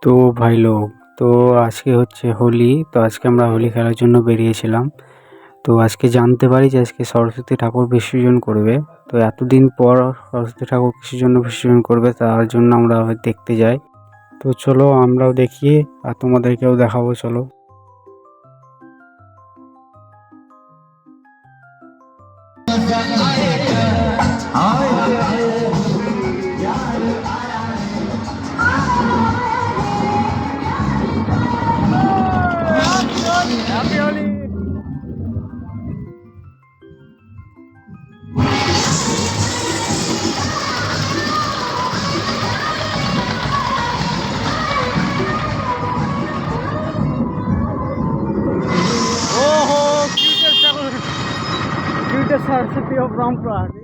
তো ভাই লোক, তো আজকে হচ্ছে হোলি। তো আজকে আমরা হোলি খেলার জন্য বেরিয়েছিলাম। তো আজকে জানতে পারি যে আজকে সরস্বতী ঠাকুর বিসর্জন করবে। তো এতদিন পর সরস্বতী ঠাকুর কিসের জন্য বিসর্জন করবে তার জন্য আমরা দেখতে যাই। তো চলো আমরাও দেখি আর তোমাদেরকেও দেখাবো, চলো। Cutest Saraswati of Rampurhat.